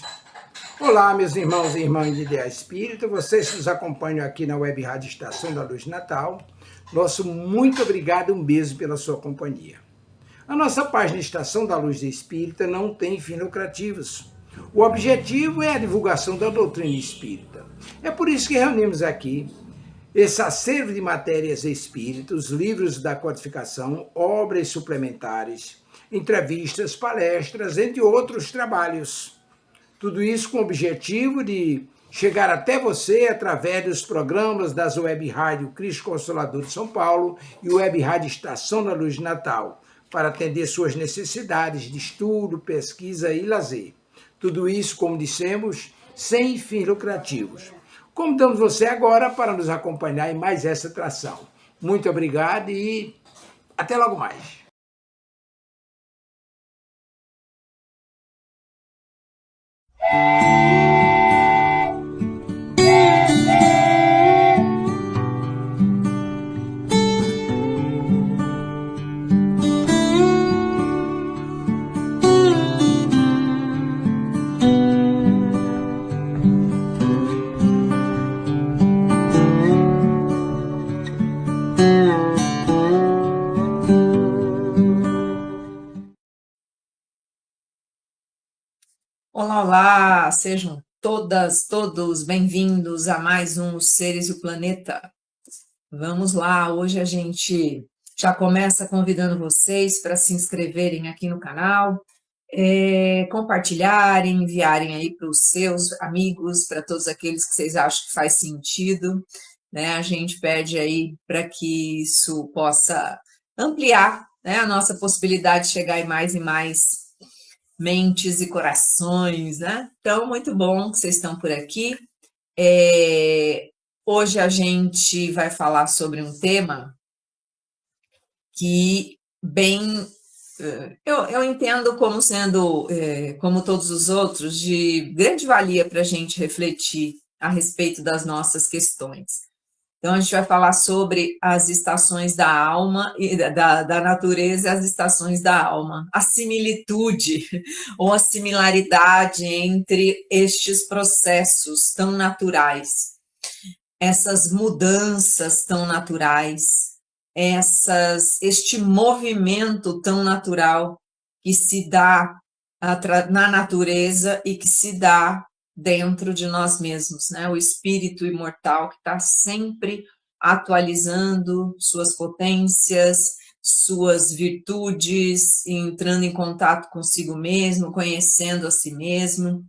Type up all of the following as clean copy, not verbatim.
paz. Olá, meus irmãos e irmãs de Ideia Espírita, vocês que nos acompanham aqui na Web Rádio Estação da Luz Natal, nosso muito obrigado e um beijo pela sua companhia. A nossa página Estação da Luz Espírita não tem fins lucrativos. O objetivo é a divulgação da doutrina espírita. É por isso que reunimos aqui esse acervo de matérias espíritas, livros da codificação, obras suplementares, entrevistas, palestras, entre outros trabalhos. Tudo isso com o objetivo de chegar até você através dos programas das Web Rádio Cristo Consolador de São Paulo e Web Rádio Estação da Luz de Natal, para atender suas necessidades de estudo, pesquisa e lazer. Tudo isso, como dissemos, sem fins lucrativos. Convidamos você agora para nos acompanhar em mais essa atração. Muito obrigado e até logo mais. Olá, olá! Sejam todas, todos bem-vindos a mais um Os Seres e o Planeta. Vamos lá, hoje a gente já começa convidando vocês para se inscreverem aqui no canal, compartilharem, enviarem aí para os seus amigos, para todos aqueles que vocês acham que faz sentido, né? A gente pede aí para que isso possa ampliar, né, a nossa possibilidade de chegar em mais e mais mentes e corações, né? Então, muito bom que vocês estão por aqui. Hoje a gente vai falar sobre um tema que eu entendo como sendo, como todos os outros, de grande valia para a gente refletir a respeito das nossas questões. Então, a gente vai falar sobre as estações da alma e da natureza e as estações da alma, a similitude ou a similaridade entre estes processos tão naturais, essas mudanças tão naturais, este movimento tão natural que se dá na natureza e que se dá dentro de nós mesmos, né? O espírito imortal que está sempre atualizando suas potências, suas virtudes, entrando em contato consigo mesmo, conhecendo a si mesmo.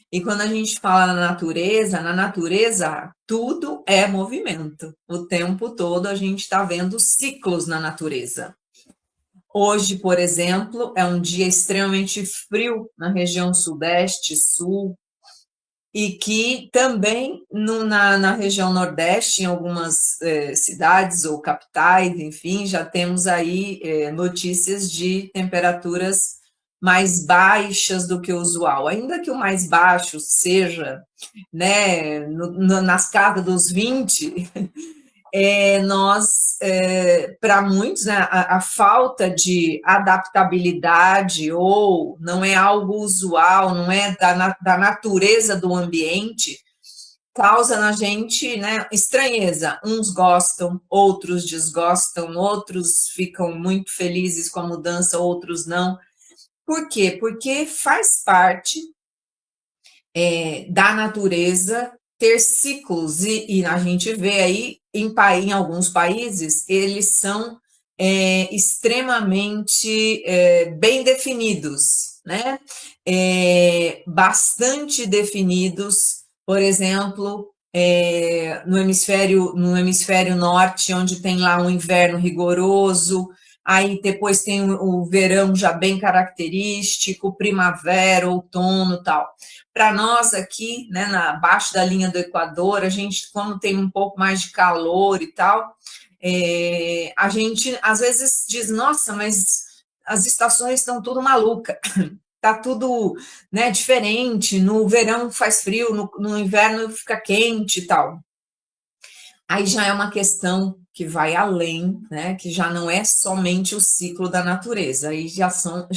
E quando a gente fala na natureza tudo é movimento. O tempo todo a gente está vendo ciclos na natureza. Hoje, por exemplo, é um dia extremamente frio na região sudeste, sul, e que também na região nordeste, em algumas cidades ou capitais, enfim, já temos aí notícias de temperaturas mais baixas do que o usual. Ainda que o mais baixo seja, né, nas casas dos 20, para muitos, né, a falta de adaptabilidade ou não é algo usual, não é da natureza do ambiente, causa na gente, né, estranheza. Uns gostam, outros desgostam, outros ficam muito felizes com a mudança, outros não. Por quê? Porque faz parte da natureza ter ciclos, e a gente vê aí, em alguns países, eles são extremamente bem definidos, né? Bastante definidos, por exemplo, no hemisfério norte, onde tem lá um inverno rigoroso, aí depois tem o verão já bem característico, primavera, outono e tal. Para nós aqui, né, abaixo da linha do Equador, a gente, como tem um pouco mais de calor e tal, a gente às vezes diz, nossa, mas as estações estão tudo maluca, está tudo, né, diferente, no verão faz frio, no inverno fica quente e tal. Aí já é uma questão que vai além, né, que já não é somente o ciclo da natureza, aí já são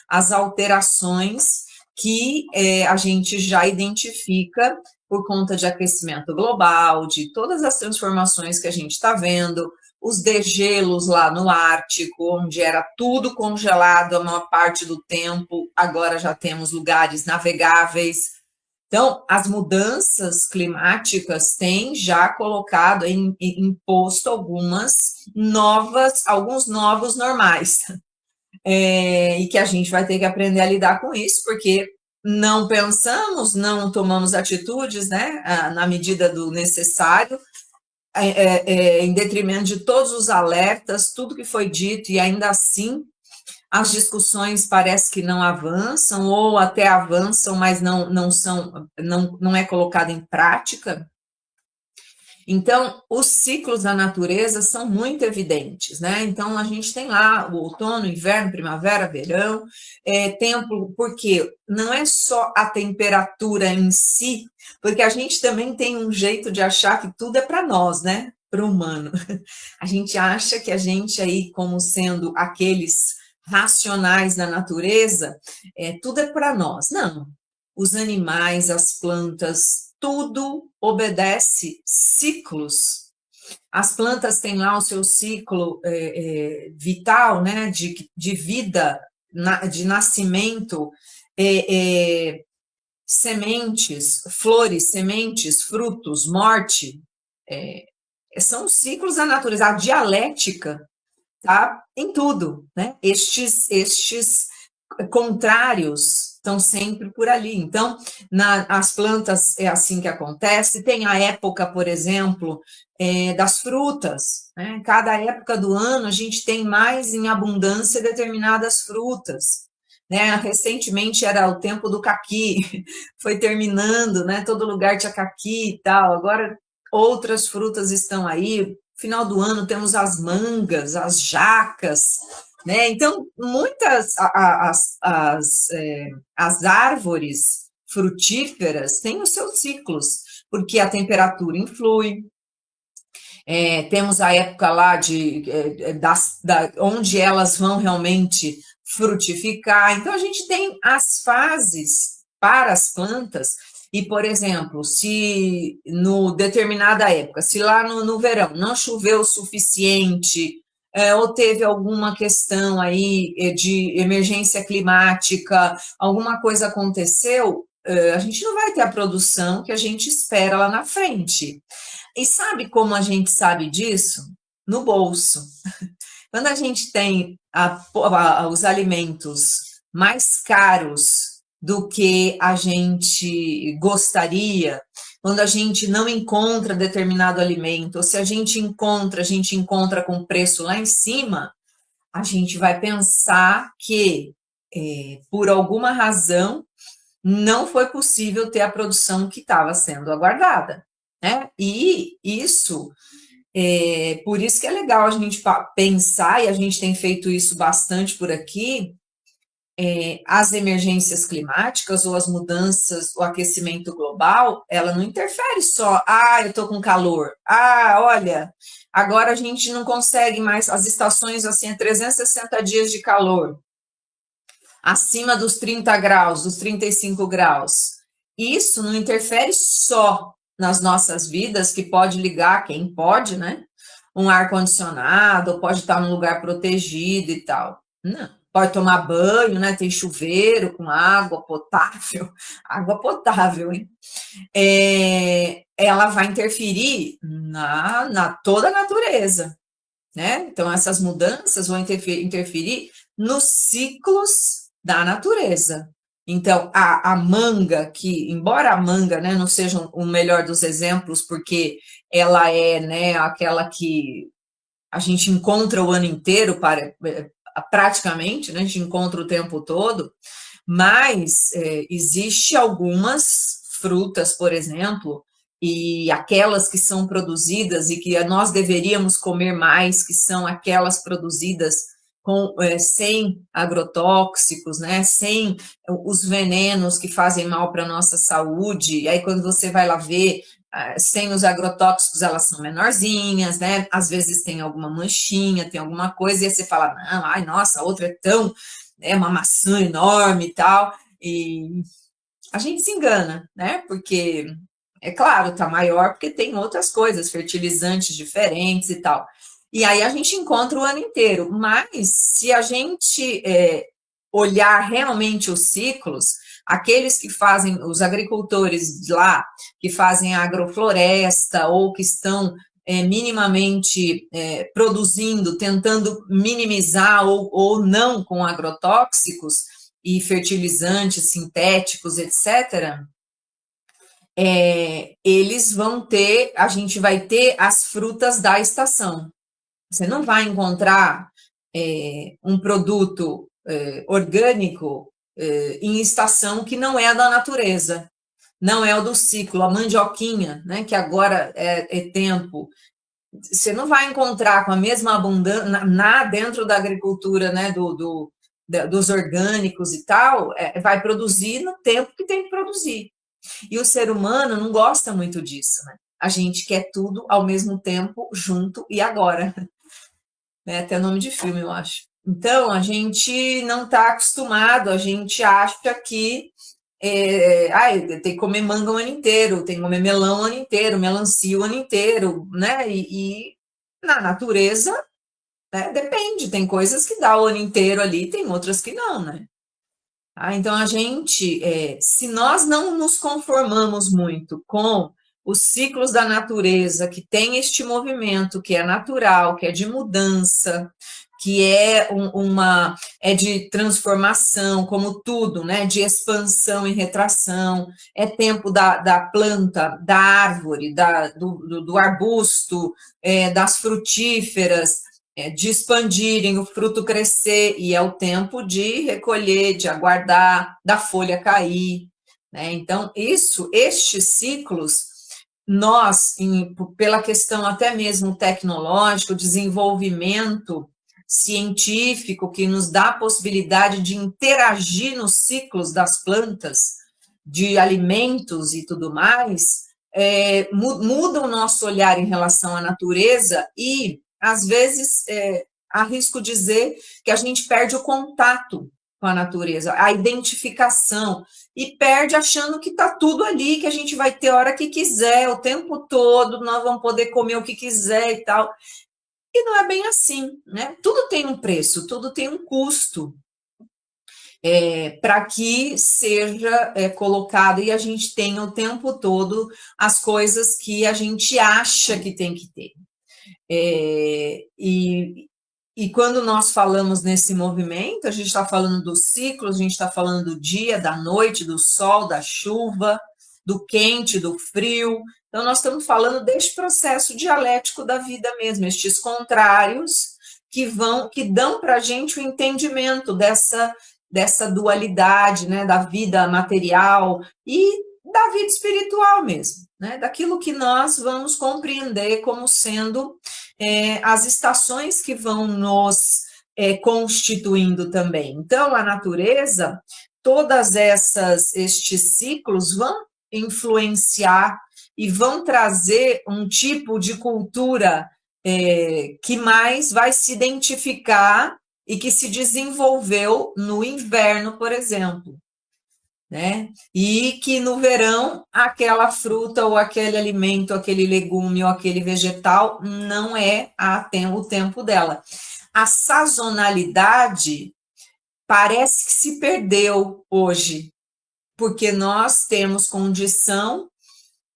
as alterações que a gente já identifica por conta de aquecimento global, de todas as transformações que a gente está vendo, os degelos lá no Ártico, onde era tudo congelado a maior parte do tempo, agora já temos lugares navegáveis. Então, as mudanças climáticas têm já colocado, imposto alguns novos normais, e que a gente vai ter que aprender a lidar com isso, porque não pensamos, não tomamos atitudes, né, na medida do necessário, em detrimento de todos os alertas, tudo que foi dito, e ainda assim as discussões parece que não avançam, ou até avançam, mas não é colocado em prática. Então, os ciclos da natureza são muito evidentes, né? Então, a gente tem lá o outono, inverno, primavera, verão, tempo, porque não é só a temperatura em si, porque a gente também tem um jeito de achar que tudo é para nós, né? Para o humano. A gente acha que a gente aí, como sendo aqueles racionais da natureza, tudo é para nós. Não. Os animais, as plantas, tudo obedece ciclos. As plantas têm lá o seu ciclo vital, né, de vida, de nascimento, sementes, flores, sementes, frutos, morte. São os ciclos da natureza. A dialética tá em tudo, né? Estes contrários estão sempre por ali. Então, as plantas é assim que acontece. Tem a época, por exemplo, das frutas, né? Cada época do ano a gente tem mais em abundância determinadas frutas, né? Recentemente era o tempo do caqui, foi terminando, né? Todo lugar tinha caqui e tal. Agora outras frutas estão aí. Final do ano temos as mangas, as jacas, né? Então, muitas as árvores frutíferas têm os seus ciclos, porque a temperatura influi. Temos a época lá onde elas vão realmente frutificar. Então, a gente tem as fases para as plantas. E, por exemplo, se no determinada época, se lá no verão não choveu o suficiente, ou teve alguma questão aí de emergência climática, alguma coisa aconteceu, a gente não vai ter a produção que a gente espera lá na frente. E sabe como a gente sabe disso? No bolso. Quando a gente tem os alimentos mais caros do que a gente gostaria, quando a gente não encontra determinado alimento, ou se a gente encontra com preço lá em cima, a gente vai pensar que, por alguma razão, não foi possível ter a produção que estava sendo aguardada, né? E isso, por isso que é legal a gente pensar, e a gente tem feito isso bastante por aqui, as emergências climáticas ou as mudanças, o aquecimento global, ela não interfere só, eu estou com calor, olha, agora a gente não consegue mais, as estações assim, 360 dias de calor, acima dos 30 graus, dos 35 graus. Isso não interfere só nas nossas vidas, que pode ligar, quem pode, né? Um ar-condicionado, pode estar num lugar protegido e tal. Não. Pode tomar banho, né? Tem chuveiro com água potável, hein? Ela vai interferir na toda a natureza, né? Então, essas mudanças vão interferir nos ciclos da natureza. Então, a manga, que, embora a manga, né, não seja o melhor dos exemplos, porque ela é, né, aquela que a gente encontra o ano inteiro, praticamente, né, a gente encontra o tempo todo, mas existe algumas frutas, por exemplo, e aquelas que são produzidas e que nós deveríamos comer mais, que são aquelas produzidas sem agrotóxicos, né, sem os venenos que fazem mal para a nossa saúde, e aí quando você vai lá ver, sem os agrotóxicos elas são menorzinhas, né, às vezes tem alguma manchinha, tem alguma coisa, e aí você fala, não, nossa, a outra é uma maçã enorme e tal, E a gente se engana, né? Porque, é claro, tá maior porque tem outras coisas, fertilizantes diferentes e tal. E aí a gente encontra o ano inteiro. Mas se a gente olhar realmente os ciclos, aqueles que fazem, os agricultores de lá, que fazem a agrofloresta ou que estão minimamente produzindo, tentando minimizar ou não com agrotóxicos e fertilizantes sintéticos, etc., eles vão ter, a gente vai ter as frutas da estação. Você não vai encontrar um produto orgânico em estação que não é a da natureza, não é o do ciclo, a mandioquinha, né, que agora é tempo. Você não vai encontrar com a mesma abundância dentro da agricultura, né, dos orgânicos e tal, vai produzir no tempo que tem que produzir. E o ser humano não gosta muito disso, né? A gente quer tudo ao mesmo tempo, junto e agora. É até nome de filme, eu acho. Então, a gente não está acostumado, a gente acha que tem que comer manga o ano inteiro, tem que comer melão o ano inteiro, melancia o ano inteiro, né? E na natureza, né, depende, tem coisas que dá o ano inteiro ali, tem outras que não, né? Então, a gente, se nós não nos conformamos muito com os ciclos da natureza, que tem este movimento, que é natural, que é de mudança, que é de transformação, como tudo, né? De expansão e retração, é tempo da planta, da árvore, do arbusto, das frutíferas, de expandirem, o fruto crescer, e é o tempo de recolher, de aguardar, da folha cair, né? Então, estes ciclos, nós, pela questão até mesmo tecnológica, o desenvolvimento científico que nos dá a possibilidade de interagir nos ciclos das plantas, de alimentos e tudo mais, muda o nosso olhar em relação à natureza e, às vezes, arrisco dizer que a gente perde o contato com a natureza, a identificação, e perde achando que está tudo ali, que a gente vai ter a hora que quiser, o tempo todo, nós vamos poder comer o que quiser e tal. E não é bem assim, né? Tudo tem um preço, tudo tem um custo para que seja colocado e a gente tenha o tempo todo as coisas que a gente acha que tem que ter. E quando nós falamos nesse movimento, a gente está falando do ciclo, a gente está falando do dia, da noite, do sol, da chuva, do quente, do frio. Então, nós estamos falando deste processo dialético da vida mesmo, estes contrários que dão para a gente o entendimento dessa dualidade, né, da vida material e da vida espiritual mesmo, né, daquilo que nós vamos compreender como sendo as estações que vão nos constituindo também. Então, a natureza, todas estes ciclos vão influenciar e vão trazer um tipo de cultura que mais vai se identificar e que se desenvolveu no inverno, por exemplo, né? E que no verão aquela fruta ou aquele alimento, aquele legume ou aquele vegetal não é o tempo dela. A sazonalidade parece que se perdeu hoje, porque nós temos condição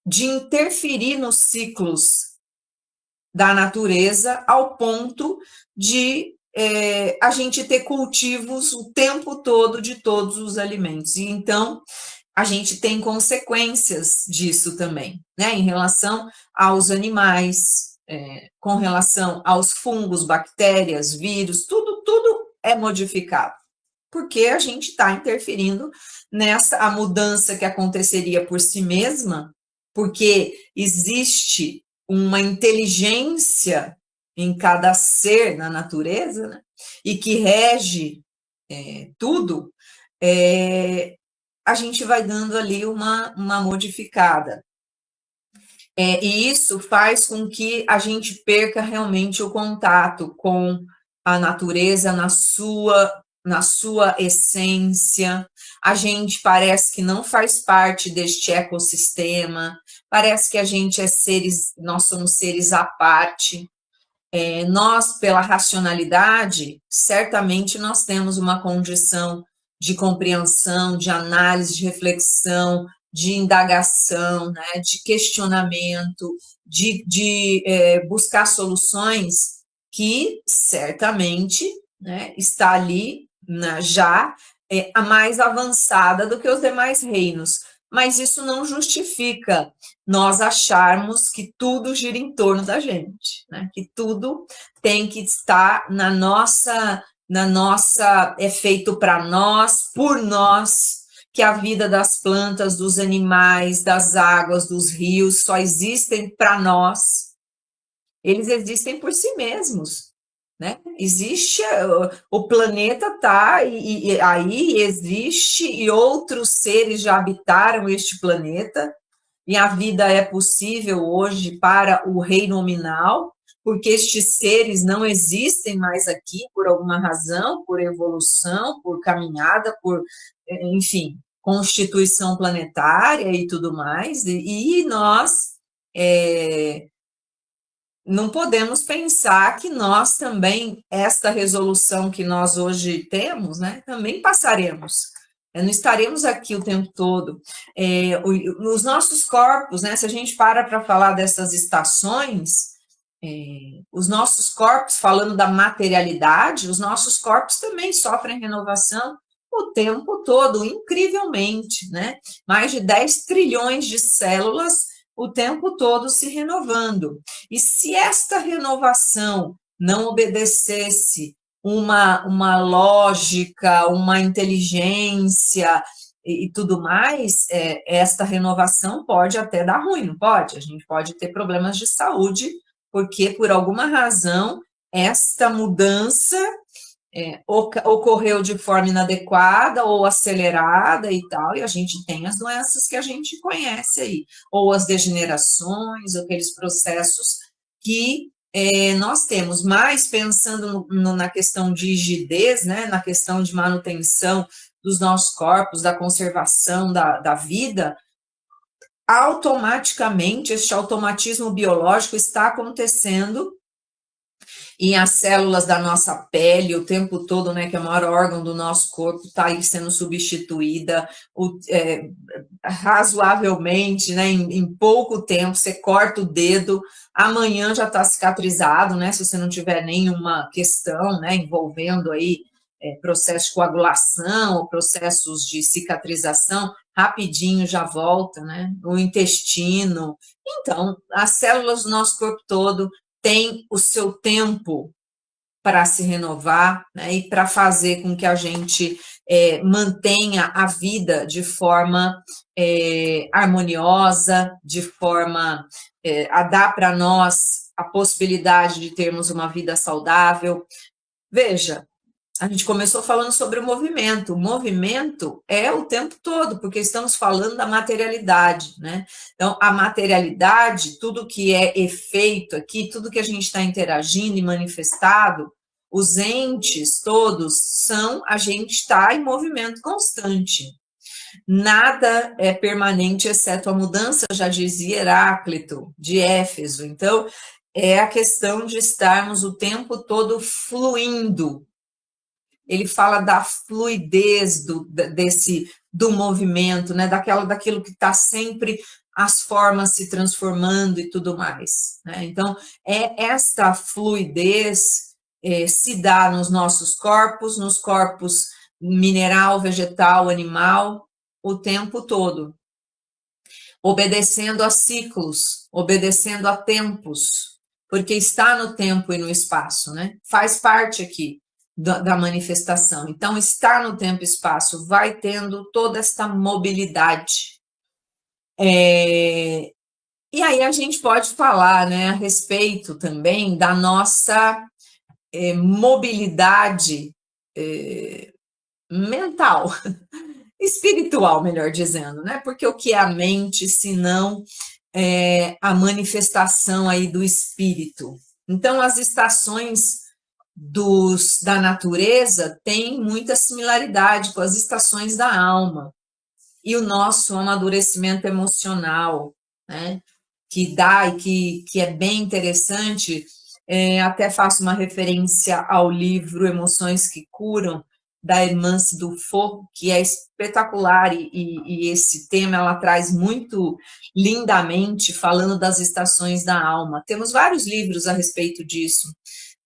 de interferir nos ciclos da natureza ao ponto de a gente ter cultivos o tempo todo de todos os alimentos. E então, a gente tem consequências disso também, né? Em relação aos animais, com relação aos fungos, bactérias, vírus, tudo é modificado, porque a gente está interferindo a mudança que aconteceria por si mesma, porque existe uma inteligência em cada ser na natureza, né? E que rege tudo, a gente vai dando ali uma modificada. E isso faz com que a gente perca realmente o contato com a natureza na sua na sua essência, a gente parece que não faz parte deste ecossistema, parece que a gente é seres, nós somos seres à parte. Nós, pela racionalidade, certamente nós temos uma condição de compreensão, de análise, de reflexão, de indagação, né, de questionamento, de buscar soluções que certamente, né, está ali já a mais avançada do que os demais reinos. Mas isso não justifica nós acharmos que tudo gira em torno da gente, né? Que tudo tem que estar na nossa, é feito para nós, por nós, que a vida das plantas, dos animais, das águas, dos rios só existem para nós. Eles existem por si mesmos, né? Existe, o planeta tá e aí existe e outros seres já habitaram este planeta e a vida é possível hoje para o reino nominal, porque estes seres não existem mais aqui por alguma razão, por evolução, por caminhada, por, enfim, constituição planetária e tudo mais, e nós não podemos pensar que nós também, esta resolução que nós hoje temos, né, também passaremos. Não estaremos aqui o tempo todo. Os nossos corpos, né, se a gente para falar dessas estações, os nossos corpos, falando da materialidade, os nossos corpos também sofrem renovação o tempo todo, incrivelmente, né? Mais de 10 trilhões de células o tempo todo se renovando. E se esta renovação não obedecesse uma lógica, uma inteligência e tudo mais, esta renovação pode até dar ruim, não pode? A gente pode ter problemas de saúde, porque por alguma razão esta mudança ocorreu de forma inadequada ou acelerada e tal, e a gente tem as doenças que a gente conhece aí, ou as degenerações, ou aqueles processos que nós temos, mas pensando na questão de rigidez, né, na questão de manutenção dos nossos corpos, da conservação da vida, automaticamente, este automatismo biológico está acontecendo e as células da nossa pele, o tempo todo, né, que é o maior órgão do nosso corpo, está aí sendo substituída razoavelmente, né, em pouco tempo, você corta o dedo, amanhã já está cicatrizado, né, se você não tiver nenhuma questão, né, envolvendo aí processo de coagulação ou processos de cicatrização, rapidinho já volta, né, o intestino. Então, as células do nosso corpo todo tem o seu tempo para se renovar, né, e para fazer com que a gente mantenha a vida de forma harmoniosa, de forma a dar para nós a possibilidade de termos uma vida saudável. Veja, a gente começou falando sobre o movimento é o tempo todo, porque estamos falando da materialidade, né? Então, a materialidade, tudo que é efeito aqui, tudo que a gente está interagindo e manifestado, os entes todos a gente está em movimento constante. Nada é permanente, exceto a mudança, já dizia Heráclito, de Éfeso. Então, é a questão de estarmos o tempo todo fluindo. Ele fala da fluidez do movimento, né? Daquilo que está sempre as formas se transformando e tudo mais, né? Então, esta fluidez se dá nos corpos mineral, vegetal, animal, o tempo todo, obedecendo a ciclos, obedecendo a tempos, porque está no tempo e no espaço, né? Faz parte aqui da manifestação. Então, estar no tempo e espaço vai tendo toda esta mobilidade. E aí a gente pode falar, né, a respeito também da nossa mobilidade mental, espiritual, melhor dizendo, né? Porque o que é a mente, se não a manifestação aí do espírito? Então, as estações da natureza tem muita similaridade com as estações da alma e o nosso amadurecimento emocional, né? Que dá e que é bem interessante. Até faço uma referência ao livro Emoções que Curam, da Hermance Dufault, que é espetacular, e esse tema ela traz muito lindamente, falando das estações da alma. Temos vários livros a respeito disso,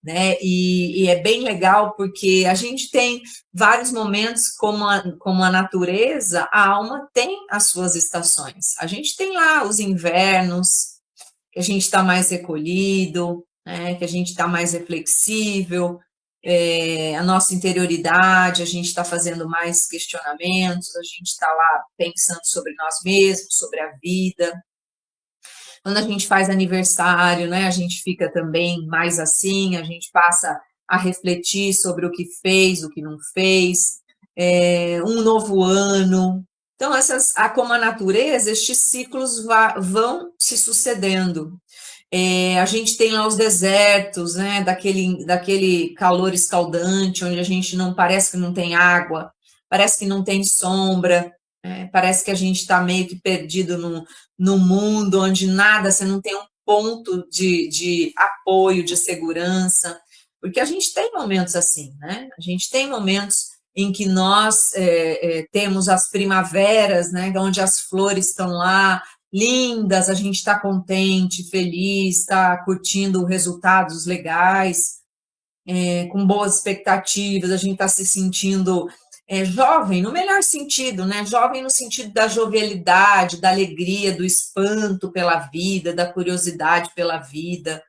né? E é bem legal porque a gente tem vários momentos, como a natureza, a alma tem as suas estações. A gente tem lá os invernos, que a gente está mais recolhido, né? Que a gente está mais reflexível, a nossa interioridade, a gente está fazendo mais questionamentos, a gente está lá pensando sobre nós mesmos, sobre a vida. Quando a gente faz aniversário, né, a gente fica também mais assim, a gente passa a refletir sobre o que fez, o que não fez, um novo ano. Então, como a natureza, estes ciclos vão se sucedendo. A gente tem lá os desertos, né, daquele calor escaldante, onde a gente não parece que não tem água, parece que não tem sombra, parece que a gente está meio que perdido no mundo, onde nada, você não tem um ponto de apoio, de segurança, porque a gente tem momentos assim, né? A gente tem momentos em que nós temos as primaveras, né, onde as flores estão lá, lindas, a gente está contente, feliz, está curtindo resultados legais, com boas expectativas, a gente está se sentindo jovem, no melhor sentido, né? Jovem no sentido da jovialidade, da alegria, do espanto pela vida, da curiosidade pela vida,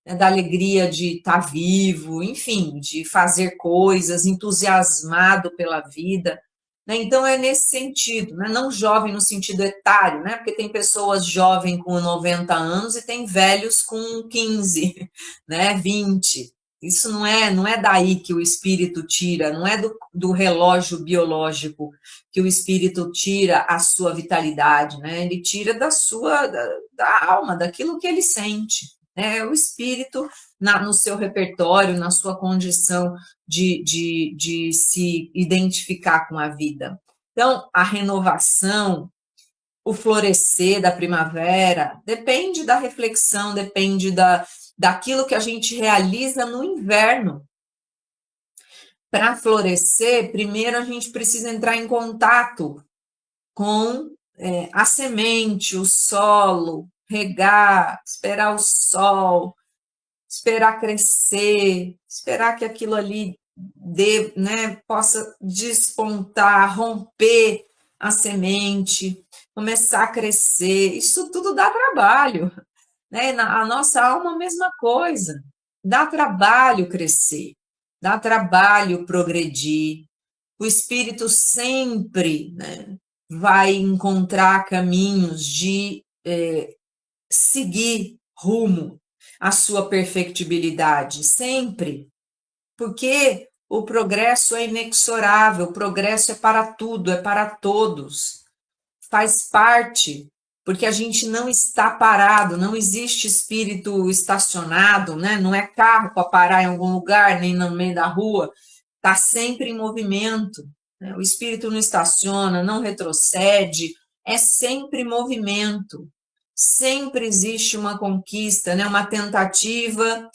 né? Da alegria de estar vivo, enfim, de fazer coisas, entusiasmado pela vida. Né? Então, é nesse sentido, né? Não jovem no sentido etário, né? Porque tem pessoas jovens com 90 anos e tem velhos com 15, né? 20. Isso não é daí que o espírito tira, não é do relógio biológico que o espírito tira a sua vitalidade, né? Ele tira da alma, daquilo que ele sente. Né? O espírito, no seu repertório, na sua condição de se identificar com a vida. Então, a renovação, o florescer da primavera, depende da reflexão, depende daquilo que a gente realiza no inverno. Para florescer, primeiro a gente precisa entrar em contato com a semente, o solo, regar, esperar o sol, esperar crescer, esperar que aquilo ali né, possa despontar, romper a semente, começar a crescer. Isso tudo dá trabalho. Né? A nossa alma, a mesma coisa. Dá trabalho crescer, dá trabalho progredir. O espírito sempre, né, vai encontrar caminhos de seguir rumo à sua perfectibilidade, sempre. Porque o progresso é inexorável, o progresso é para tudo, é para todos. Faz parte, porque a gente não está parado, não existe espírito estacionado, né? Não é carro para parar em algum lugar, nem no meio da rua, está sempre em movimento. Né? O espírito não estaciona, não retrocede, é sempre movimento. Sempre existe uma conquista, né? Uma tentativa,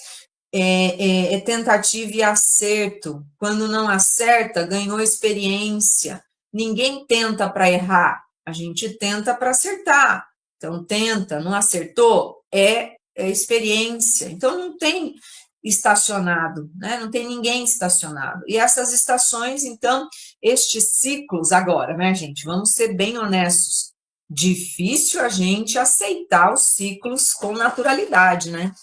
tentativa e acerto. Quando não acerta, ganhou experiência. Ninguém tenta para errar, a gente tenta para acertar. Então, tenta, não acertou, é experiência. Então, não tem estacionado, né? Não tem ninguém estacionado. E essas estações, então, estes ciclos, agora, né, gente? Vamos ser bem honestos. Difícil a gente aceitar os ciclos com naturalidade, né?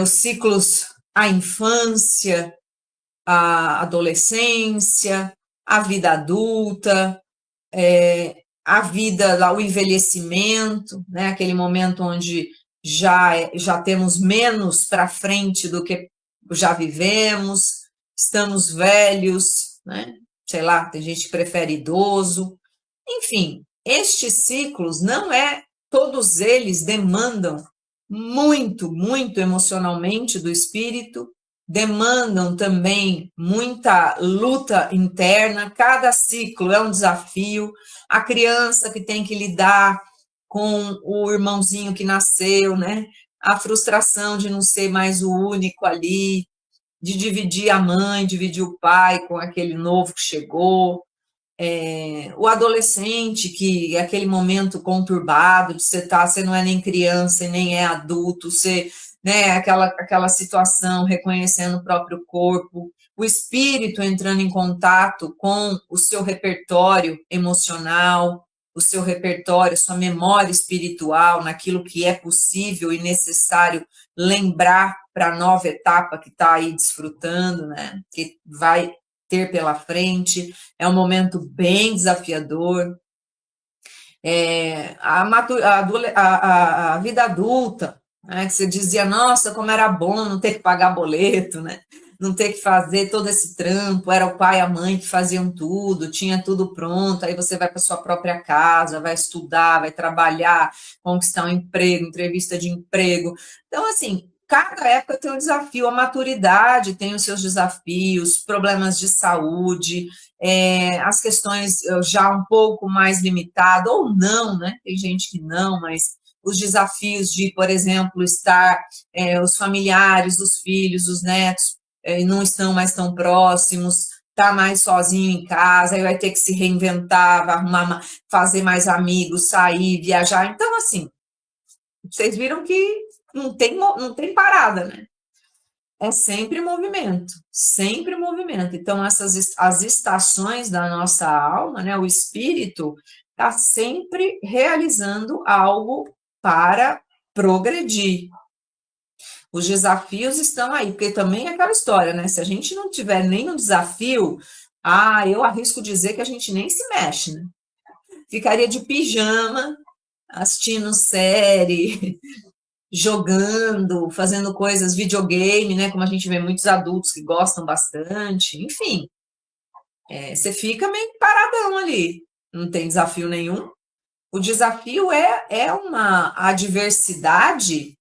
Os ciclos, a infância, a adolescência, a vida adulta, a vida, o envelhecimento, né? Aquele momento onde já temos menos para frente do que já vivemos, estamos velhos, né? Sei lá, tem gente que prefere idoso. Enfim, estes ciclos todos eles demandam muito, muito emocionalmente do espírito demandam também muita luta interna, cada ciclo é um desafio. A criança que tem que lidar com o irmãozinho que nasceu, né? A frustração de não ser mais o único ali, de dividir a mãe, dividir o pai com aquele novo que chegou. O adolescente, que é aquele momento conturbado de você não é nem criança e nem é adulto, você, né, aquela situação, reconhecendo o próprio corpo, o espírito entrando em contato com o seu repertório emocional, o seu repertório, sua memória espiritual, naquilo que é possível e necessário lembrar para a nova etapa que está aí desfrutando, né, que vai ter pela frente. É um momento bem desafiador. A vida adulta, né, que você dizia, nossa, como era bom não ter que pagar boleto, né? Não ter que fazer todo esse trampo, era o pai e a mãe que faziam tudo, tinha tudo pronto, aí você vai para sua própria casa, vai estudar, vai trabalhar, conquistar um emprego, entrevista de emprego. Então, assim, cada época tem um desafio, a maturidade tem os seus desafios, problemas de saúde, as questões já um pouco mais limitadas, ou não, né? Tem gente que não, mas os desafios de, por exemplo, estar, os familiares, os filhos, os netos, não estão mais tão próximos, tá mais sozinho em casa, aí vai ter que se reinventar, vai arrumar, fazer mais amigos, sair, viajar. Então, assim, vocês viram que não tem parada, né? É sempre movimento, sempre movimento. Então, as estações da nossa alma, né, o espírito, está sempre realizando algo para progredir. Os desafios estão aí, porque também é aquela história, né? Se a gente não tiver nem no desafio, eu arrisco dizer que a gente nem se mexe, né? Ficaria de pijama, assistindo série, jogando, fazendo coisas, videogame, né? Como a gente vê muitos adultos que gostam bastante, enfim. Você fica meio paradão ali, não tem desafio nenhum. O desafio é uma adversidade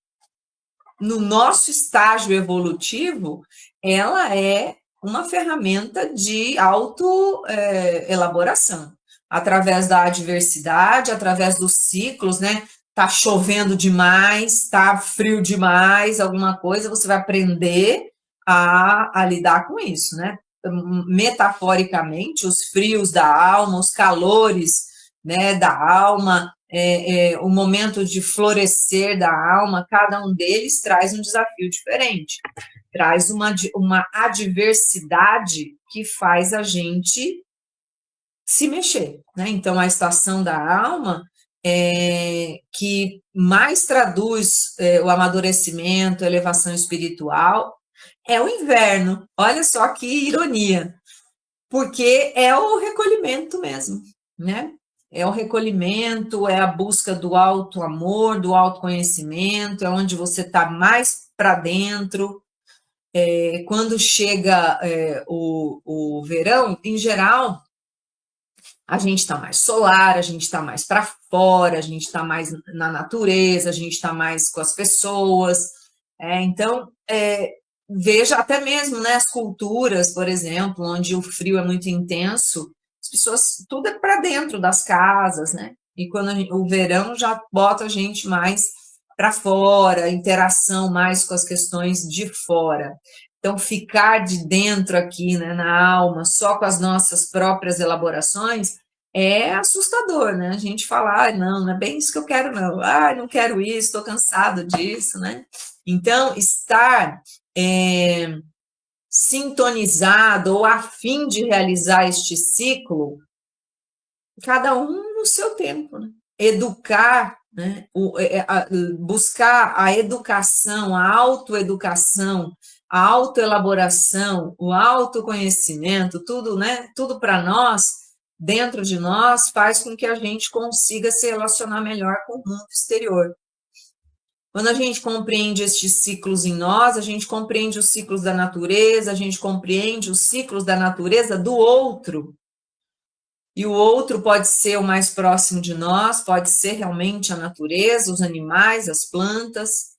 no nosso estágio evolutivo, ela é uma ferramenta de auto-elaboração. Através da adversidade, através dos ciclos, né? Tá chovendo demais, tá frio demais, alguma coisa, você vai aprender a lidar com isso, né? Metaforicamente, os frios da alma, os calores, né, da alma, o momento de florescer da alma, cada um deles traz um desafio diferente, traz uma adversidade que faz a gente se mexer, né? Então, a estação da alma que mais traduz o amadurecimento, a elevação espiritual, é o inverno. Olha só que ironia, porque é o recolhimento mesmo, né? É o recolhimento, é a busca do auto-amor, do autoconhecimento, é onde você está mais para dentro. Quando chega o verão, em geral, a gente está mais solar, a gente está mais para fora, a gente está mais na natureza, a gente está mais com as pessoas. Então, veja até mesmo, né, as culturas, por exemplo, onde o frio é muito intenso, as pessoas, tudo é para dentro das casas, né? E quando o verão já bota a gente mais para fora, interação mais com as questões de fora. Então, ficar de dentro aqui, né, na alma, só com as nossas próprias elaborações, é assustador, né? A gente fala, não é bem isso que eu quero, não. Não quero isso, estou cansado disso, né? Então, estar sintonizado ou a fim de realizar este ciclo, cada um no seu tempo, né? Educar, né? Buscar a educação, a autoeducação, a autoelaboração, o autoconhecimento, tudo, né? Tudo para nós, dentro de nós, faz com que a gente consiga se relacionar melhor com o mundo exterior. Quando a gente compreende estes ciclos em nós, a gente compreende os ciclos da natureza, a gente compreende os ciclos da natureza do outro. E o outro pode ser o mais próximo de nós, pode ser realmente a natureza, os animais, as plantas.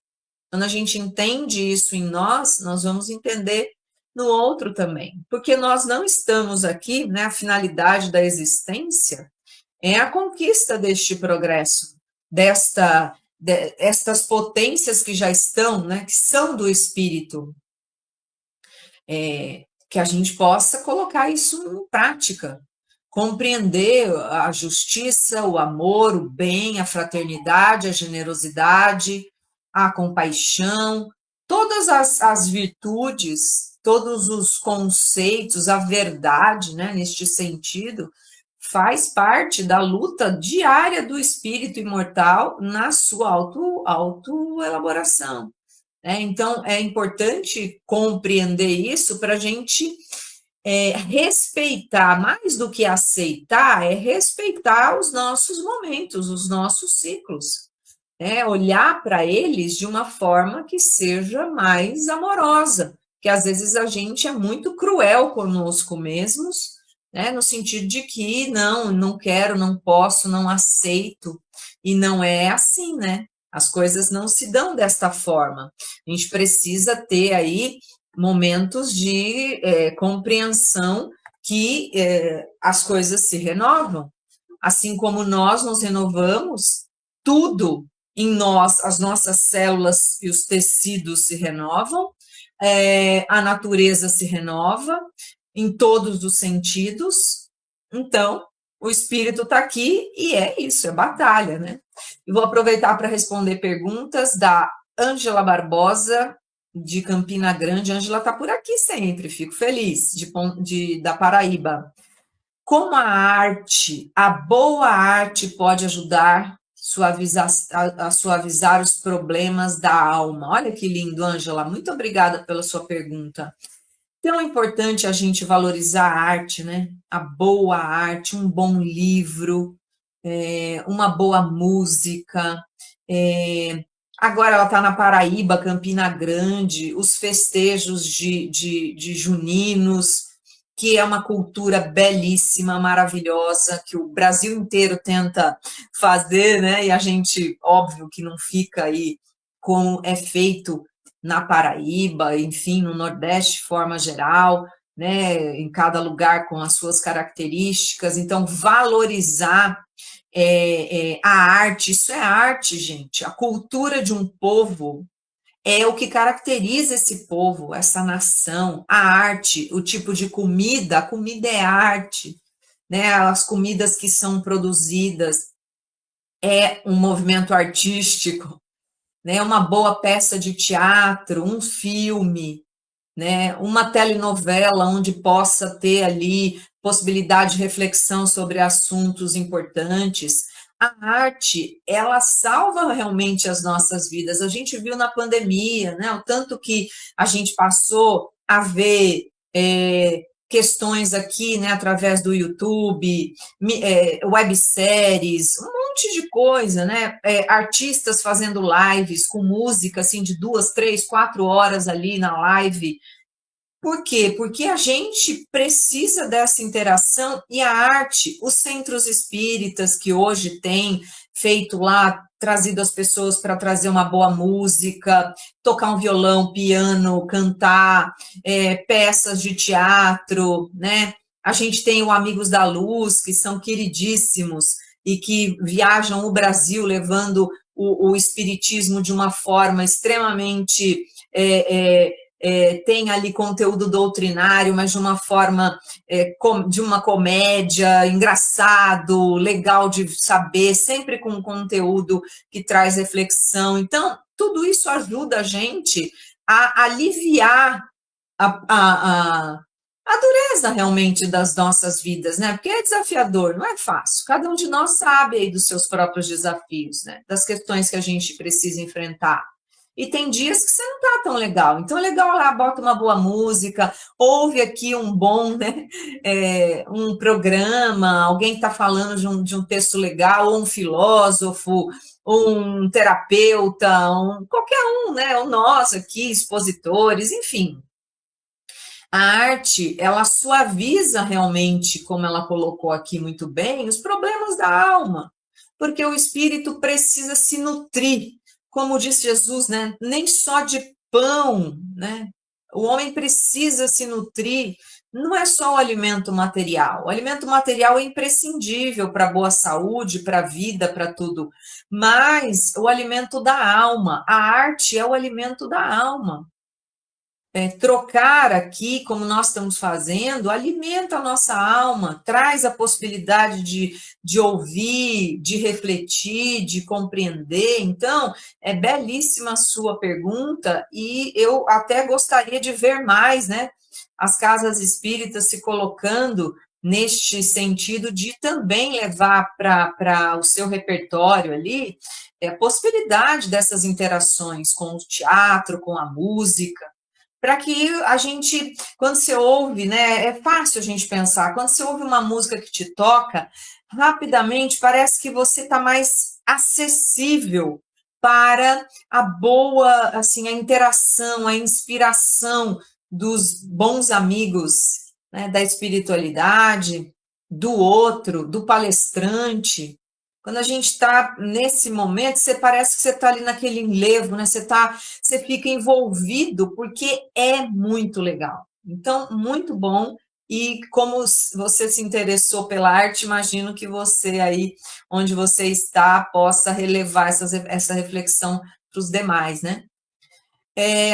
Quando a gente entende isso em nós, nós vamos entender no outro também. Porque nós não estamos aqui, né? A finalidade da existência é a conquista deste progresso, estas potências que já estão, né? Que são do espírito. Que a gente possa colocar isso em prática, compreender a justiça, o amor, o bem, a fraternidade, a generosidade, a compaixão, todas as virtudes, todos os conceitos, a verdade, né, neste sentido, faz parte da luta diária do espírito imortal na sua autoelaboração. Então, é importante compreender isso para a gente respeitar, mais do que aceitar, é respeitar os nossos momentos, os nossos ciclos. Olhar para eles de uma forma que seja mais amorosa, que às vezes a gente é muito cruel conosco mesmos, no sentido de que não quero, não posso, não aceito, e não é assim, né? As coisas não se dão desta forma. A gente precisa ter aí momentos de compreensão que as coisas se renovam, assim como nós nos renovamos, tudo em nós, as nossas células e os tecidos se renovam, a natureza se renova em todos os sentidos. Então, o espírito está aqui e é isso, é batalha, né? E vou aproveitar para responder perguntas da Ângela Barbosa, de Campina Grande. Ângela está por aqui sempre, fico feliz, da Paraíba. Como a arte, a boa arte pode ajudar a suavizar os problemas da alma? Olha que lindo, Ângela, muito obrigada pela sua pergunta. Tão importante a gente valorizar a arte, né? A boa arte, um bom livro, uma boa música. Agora ela está na Paraíba, Campina Grande, os festejos de juninos, que é uma cultura belíssima, maravilhosa, que o Brasil inteiro tenta fazer, né? E a gente, óbvio, que não fica aí como é feito na Paraíba, enfim, no Nordeste de forma geral, né? Em cada lugar com as suas características. Então, valorizar a arte, isso é arte, gente. A cultura de um povo é o que caracteriza esse povo, essa nação, a arte, o tipo de comida, a comida é arte, né? As comidas que são produzidas é um movimento artístico, né? Uma boa peça de teatro, um filme, né? Uma telenovela onde possa ter ali possibilidade de reflexão sobre assuntos importantes. A arte, ela salva realmente as nossas vidas. A gente viu na pandemia, né? O tanto que a gente passou a ver questões aqui, né? Através do YouTube, webséries, um monte de coisa, né? Artistas fazendo lives com música, assim, de 2, 3, 4 horas ali na live. Por quê? Porque a gente precisa dessa interação e a arte, os centros espíritas que hoje têm feito lá, trazido as pessoas para trazer uma boa música, tocar um violão, piano, cantar, peças de teatro, né? A gente tem o Amigos da Luz, que são queridíssimos e que viajam o Brasil levando o espiritismo de uma forma extremamente tem ali conteúdo doutrinário, mas de uma forma, de uma comédia, engraçado, legal de saber, sempre com conteúdo que traz reflexão. Então, tudo isso ajuda a gente a aliviar a dureza realmente das nossas vidas, né? Porque é desafiador, não é fácil. Cada um de nós sabe aí dos seus próprios desafios, né? Das questões que a gente precisa enfrentar. E tem dias que você não tá tão legal. Então é legal lá, bota uma boa música, ouve aqui um bom, né, um programa, alguém está falando de um texto legal, ou um filósofo, ou um terapeuta, qualquer um, né, ou nós aqui, expositores, enfim. A arte, ela suaviza realmente, como ela colocou aqui muito bem, os problemas da alma, porque o espírito precisa se nutrir. como disse Jesus, né, nem só de pão, né? O homem precisa se nutrir, não é só o alimento material. O alimento material é imprescindível para a boa saúde, para a vida, para tudo. Mas o alimento da alma, a arte é o alimento da alma. Trocar aqui, como nós estamos fazendo, alimenta a nossa alma, traz a possibilidade de ouvir, de refletir, de compreender. Então, é belíssima a sua pergunta e eu até gostaria de ver mais, né, as casas espíritas se colocando neste sentido de também levar para o seu repertório ali a possibilidade dessas interações com o teatro, com a música, para que a gente, quando você ouve, né, é fácil a gente pensar, quando você ouve uma música que te toca, rapidamente parece que você está mais acessível para a boa, assim, a interação, a inspiração dos bons amigos, né, da espiritualidade, do outro, do palestrante. Quando a gente está nesse momento, você parece que você está ali naquele enlevo, né? Você fica envolvido, porque é muito legal. Então, muito bom. E como você se interessou pela arte, imagino que você aí, onde você está, possa relevar essa reflexão para os demais, né?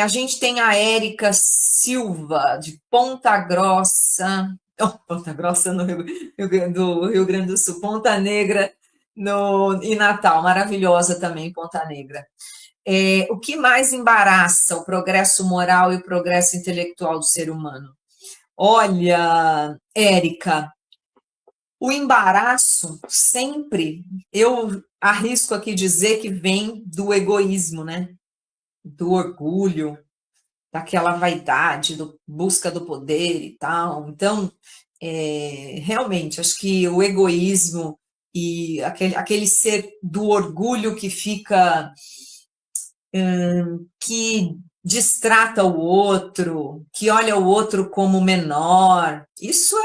A gente tem a Érica Silva, de Ponta Grossa, Ponta Grossa do Rio Grande do Sul, Ponta Negra em Natal, maravilhosa também, Ponta Negra. O que mais embaraça o progresso moral e o progresso intelectual do ser humano? Olha, Érica, o embaraço sempre, eu arrisco aqui dizer que vem do egoísmo, né? Do orgulho, daquela vaidade, busca do poder e tal. Então, realmente, acho que o egoísmo e aquele ser do orgulho que fica, que distrata o outro, que olha o outro como menor, isso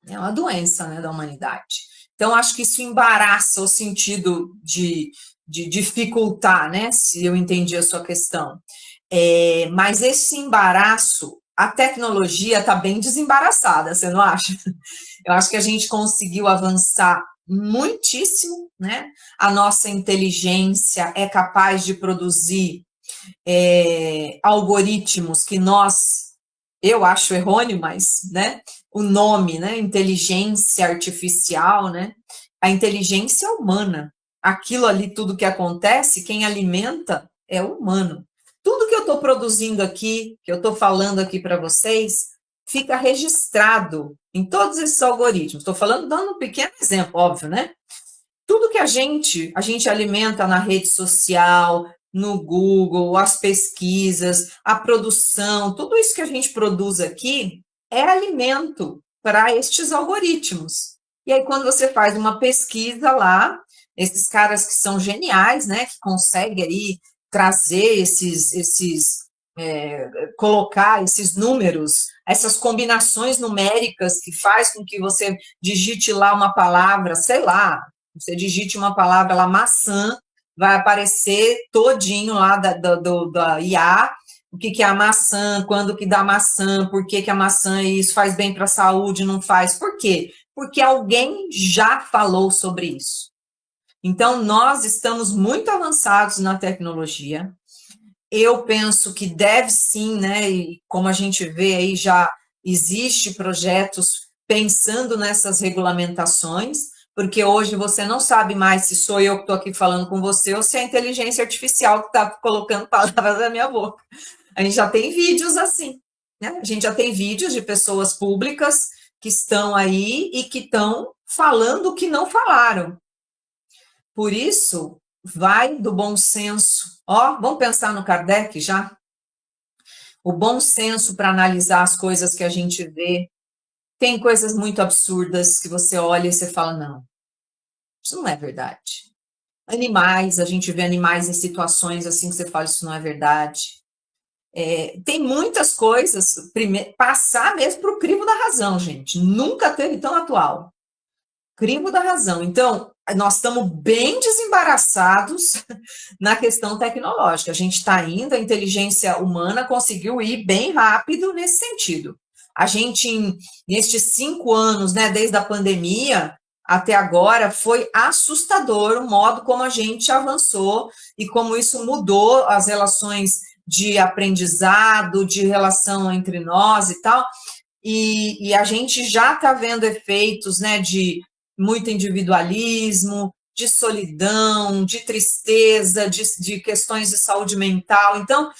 é uma doença, né, da humanidade. Então, acho que isso embaraça o sentido de dificultar, né, se eu entendi a sua questão. Mas esse embaraço, a tecnologia está bem desembaraçada, você não acha? Eu acho que a gente conseguiu avançar muitíssimo, né? A nossa inteligência é capaz de produzir algoritmos que eu acho errôneo, mas, né? O nome, né? Inteligência artificial, né? A inteligência humana. Aquilo ali, tudo que acontece, quem alimenta é o humano. Tudo que eu estou produzindo aqui, que eu estou falando aqui para vocês, fica registrado em todos esses algoritmos. Estou falando, dando um pequeno exemplo, óbvio, né? Tudo que a gente alimenta na rede social, no Google, as pesquisas, a produção, tudo isso que a gente produz aqui é alimento para estes algoritmos. E aí, quando você faz uma pesquisa lá, esses caras que são geniais, né, que conseguem aí trazer colocar esses números, essas combinações numéricas que faz com que você digite lá uma palavra, sei lá, você digite uma palavra lá, maçã, vai aparecer todinho lá da IA, o que é a maçã, quando que dá maçã, por que a maçã isso faz bem para a saúde, não faz, por quê? Porque alguém já falou sobre isso. Então, nós estamos muito avançados na tecnologia. Eu penso que deve sim, né, e como a gente vê aí, já existe projetos pensando nessas regulamentações, porque hoje você não sabe mais se sou eu que estou aqui falando com você ou se é a inteligência artificial que está colocando palavras na minha boca. A gente já tem vídeos assim, né? A gente já tem vídeos de pessoas públicas que estão aí e que estão falando o que não falaram. Por isso, vai do bom senso. Vamos pensar no Kardec já? O bom senso para analisar as coisas que a gente vê. Tem coisas muito absurdas que você olha e você fala, não, isso não é verdade. Animais, a gente vê animais em situações assim que você fala, isso não é verdade. Tem muitas coisas, passar mesmo para o crivo da razão, gente. Nunca teve tão atual. crivo da razão. Então, nós estamos bem desembaraçados na questão tecnológica. A gente está indo, a inteligência humana conseguiu ir bem rápido nesse sentido. A gente, nestes 5 anos, né, desde a pandemia até agora, foi assustador o modo como a gente avançou e como isso mudou as relações de aprendizado, de relação entre nós e tal. E a gente já está vendo efeitos, né, de muito individualismo, de solidão, de tristeza, de questões de saúde mental. Então,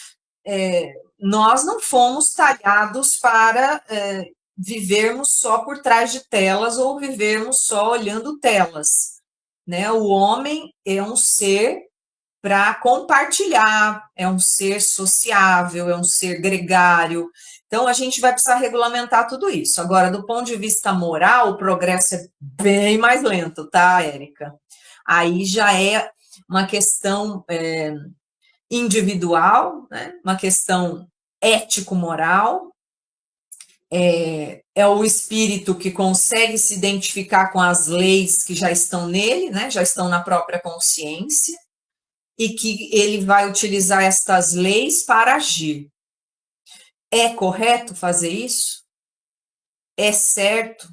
nós não fomos talhados para vivermos só por trás de telas ou vivermos só olhando telas, né? O homem é um ser para compartilhar, é um ser sociável, é um ser gregário. Então, a gente vai precisar regulamentar tudo isso. Agora, do ponto de vista moral, o progresso é bem mais lento, tá, Érica? Aí já é uma questão individual, né? Uma questão ético-moral, é o espírito que consegue se identificar com as leis que já estão nele, né? Já estão na própria consciência, e que ele vai utilizar estas leis para agir. É correto fazer isso? É certo?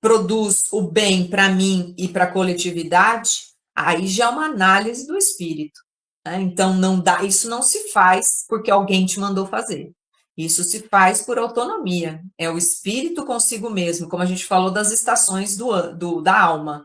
Produz o bem para mim e para a coletividade? Aí já é uma análise do espírito, né? Então, não dá, isso não se faz porque alguém te mandou fazer. Isso se faz por autonomia. É o espírito consigo mesmo, como a gente falou das estações da alma.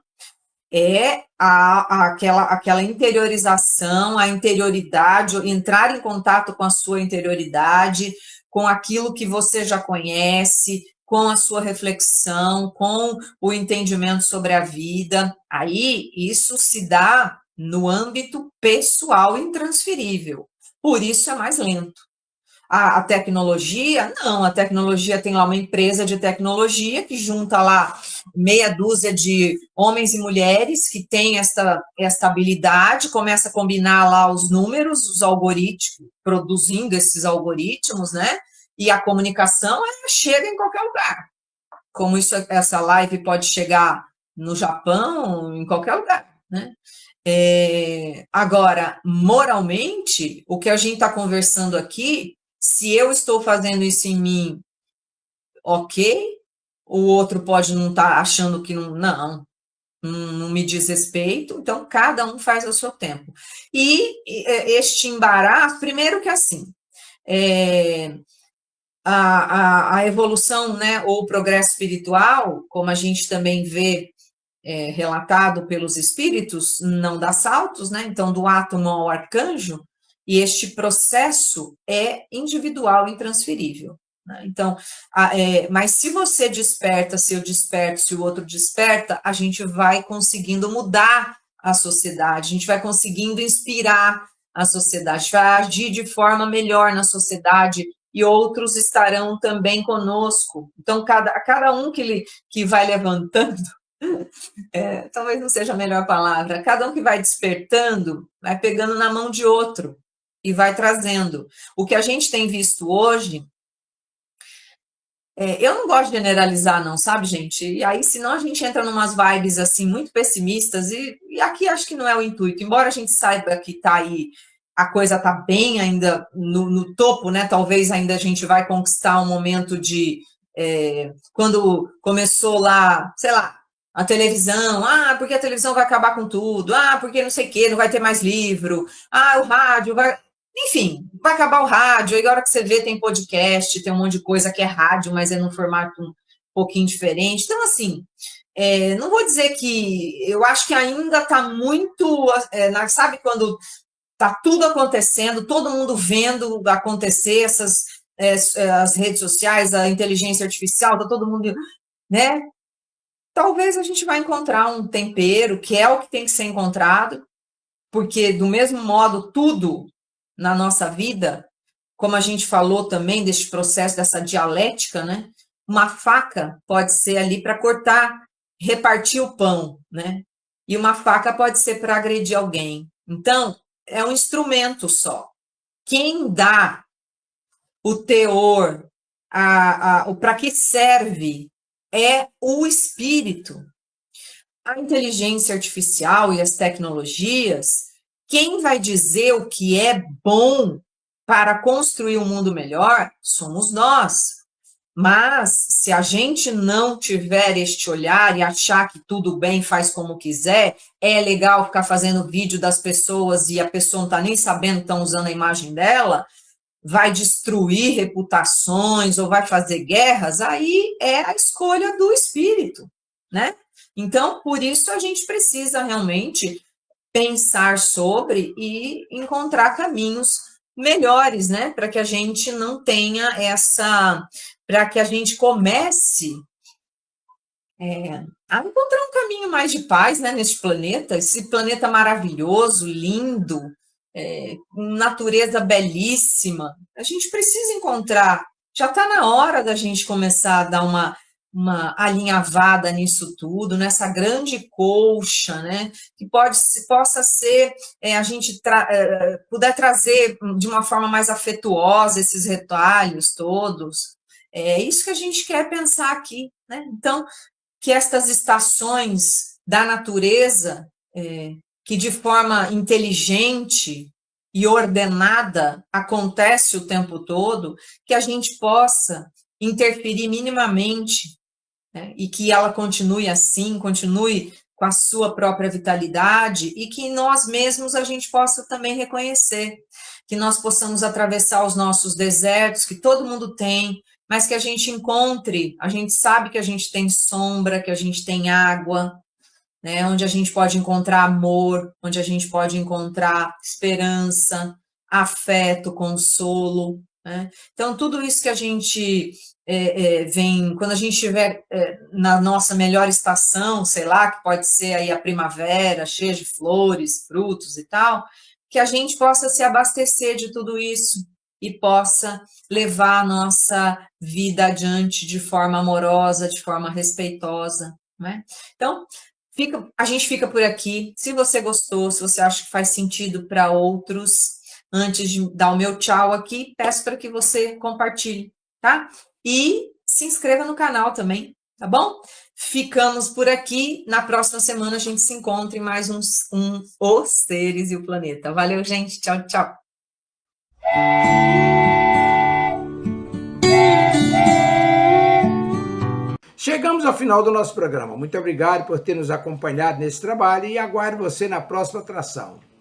É aquela interiorização, a interioridade, entrar em contato com a sua interioridade, com aquilo que você já conhece, com a sua reflexão, com o entendimento sobre a vida. Aí, isso se dá no âmbito pessoal intransferível. Por isso é mais lento. A tecnologia, não, a tecnologia tem lá uma empresa de tecnologia que junta lá meia dúzia de homens e mulheres que têm esta habilidade, começa a combinar lá os números, os algoritmos, produzindo esses algoritmos, né? E a comunicação chega em qualquer lugar. Como essa live pode chegar no Japão, em qualquer lugar, né? Agora, moralmente, o que a gente está conversando aqui, se eu estou fazendo isso em mim, ok, o outro pode não estar achando que não me diz respeito, então cada um faz ao seu tempo. E este embaraço, primeiro que assim, a evolução, né, ou o progresso espiritual, como a gente também vê relatado pelos espíritos, não dá saltos, né? Então, do átomo ao arcanjo, e este processo é individual e intransferível. Né? Então, mas se você desperta, se eu desperto, se o outro desperta, a gente vai conseguindo mudar a sociedade, a gente vai conseguindo inspirar a sociedade, a gente vai agir de forma melhor na sociedade e outros estarão também conosco. Então, cada um que vai levantando, talvez não seja a melhor palavra, cada um que vai despertando, vai pegando na mão de outro e vai trazendo. O que a gente tem visto hoje, eu não gosto de generalizar não, sabe, gente? E aí, senão a gente entra numas vibes, assim, muito pessimistas, e aqui acho que não é o intuito, embora a gente saiba que tá aí, a coisa tá bem ainda no topo, né? Talvez ainda a gente vai conquistar um momento de, quando começou lá, sei lá, a televisão, porque a televisão vai acabar com tudo, porque não sei o quê, não vai ter mais livro, o rádio vai... Enfim, vai acabar o rádio, aí a hora que você vê tem podcast, tem um monte de coisa que é rádio, mas é num formato um pouquinho diferente. Então, assim, não vou dizer que... Eu acho que ainda está muito... sabe quando está tudo acontecendo, todo mundo vendo acontecer as redes sociais, a inteligência artificial, está todo mundo... né? Talvez a gente vai encontrar um tempero, que é o que tem que ser encontrado, porque, do mesmo modo, tudo na nossa vida, como a gente falou também deste processo, dessa dialética, né? Uma faca pode ser ali para cortar, repartir o pão, né? E uma faca pode ser para agredir alguém. Então, é um instrumento só. Quem dá o teor, o para que serve, é o espírito. a inteligência artificial e as tecnologias, quem vai dizer o que é bom para construir um mundo melhor somos nós. Mas, se a gente não tiver este olhar e achar que tudo bem, faz como quiser, é legal ficar fazendo vídeo das pessoas e a pessoa não está nem sabendo que estão usando a imagem dela, vai destruir reputações ou vai fazer guerras, aí é a escolha do espírito, né? Então, por isso a gente precisa realmente pensar sobre e encontrar caminhos melhores, né? Para que a gente não tenha para que a gente comece a encontrar um caminho mais de paz, né, neste planeta, esse planeta maravilhoso, lindo, natureza belíssima. A gente precisa encontrar. Já está na hora da gente começar a dar uma alinhavada nisso tudo, nessa grande colcha, né? Que possa ser, a gente puder trazer de uma forma mais afetuosa esses retalhos todos. É isso que a gente quer pensar aqui, né? Então, que estas estações da natureza, que de forma inteligente e ordenada acontece o tempo todo, que a gente possa interferir minimamente, né, e que ela continue assim, continue com a sua própria vitalidade e que nós mesmos a gente possa também reconhecer, que nós possamos atravessar os nossos desertos, que todo mundo tem, mas que a gente encontre, a gente sabe que a gente tem sombra, que a gente tem água, né, onde a gente pode encontrar amor, onde a gente pode encontrar esperança, afeto, consolo, né? Então, tudo isso que a gente vem, quando a gente estiver na nossa melhor estação, sei lá, que pode ser aí a primavera, cheia de flores, frutos e tal, que a gente possa se abastecer de tudo isso e possa levar a nossa vida adiante de forma amorosa, de forma respeitosa, né? Então, a gente fica por aqui. Se você gostou, se você acha que faz sentido para outros, antes de dar o meu tchau aqui, peço para que você compartilhe, tá? E se inscreva no canal também, tá bom? Ficamos por aqui. Na próxima semana a gente se encontra em mais Os Seres e o Planeta. Valeu, gente. Tchau, tchau. Chegamos ao final do nosso programa. Muito obrigado por ter nos acompanhado nesse trabalho e aguardo você na próxima atração.